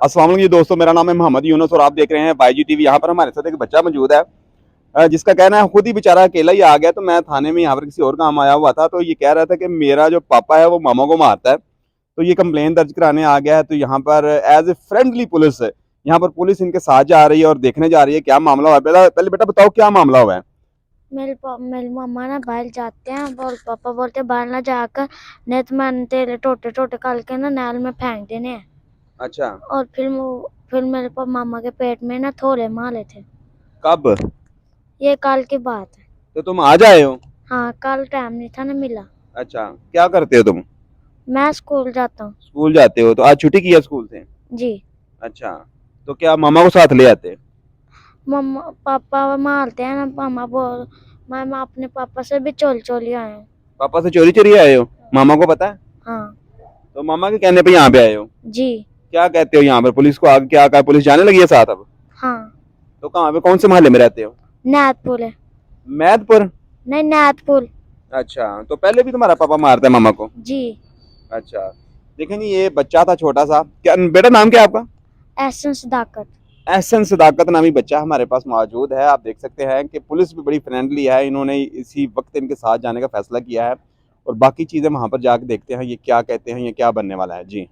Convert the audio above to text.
अस्सलाम वालेकुम जी दोस्तों, मेरा नाम है मोहम्मद यूनुस और आप देख रहे हैं YG TV। यहाँ पर हमारे साथ एक बच्चा मौजूद है जिसका कहना है खुद ही बेचारा अकेला ही आ गया। तो मैं थाने में यहाँ पर किसी और काम आया हुआ था, तो ये कह रहा था कि मेरा जो पापा है वो मामा को मारता है, तो ये कंप्लेन दर्ज कराने आ गया है। तो यहाँ पर एज ए फ्रेंडली पुलिस है, यहाँ पर पुलिस इनके साथ जा रही है और देखने जा रही है क्या मामला हुआ है। पहले बेटा बताओ क्या मामला हुआ है। मेरी मम्मा ना बाहर जाते हैं और पापा बोलते हैं बाहर ना जाकर, नहीं तो मैंने तेरे टोटे टोटे करके ना नहर में फेंक देने हैं। अच्छा, और फिर मेरे मामा के पेट में ना थोड़े मारे थे। कब? ये कल की बात है। तो तुम आ जाए हो? हाँ, कल टाइम नहीं था ना मिला। अच्छा, क्या करते हो तुम? मैं स्कूल जाता हूँ। स्कूल जाते हो, तो आज छुट्टी की है स्कूल से? जी। अच्छा, तो क्या मामा को साथ ले आते? मम्मा पापा मारते हैं ना, मैं अपने पापा से भी चोरी आया हूँ। पापा से चोरी चोरी आए हो? मामा को पता है? हाँ तो मामा के कहने पे यहाँ पे आए हो? जी। क्या कहते हो यहाँ पर पुलिस को आगे क्या कहा? पुलिस जाने लगी है साथ अब? हाँ, तो कहाँ पे, कौन से मोहल्ले में रहते हो? नैतपुर है। मैदपुर? नहीं, नैतपुर। अच्छा, तो पहले भी तुम्हारा पापा मारता है मामा को? जी। अच्छा, देखें जी ये बच्चा था छोटा सा। क्या बेटा नाम क्या है आपका? एहसन सदाकत। एहसन सदाकत नामी बच्चा हमारे पास मौजूद है। आप देख सकते हैं कि पुलिस भी बड़ी फ्रेंडली है, इन्होंने इसी वक्त इनके साथ जाने का फैसला किया है और बाकी चीज़ें वहाँ पर जाकर देखते हैं ये क्या कहते हैं, ये क्या बनने वाला है जी।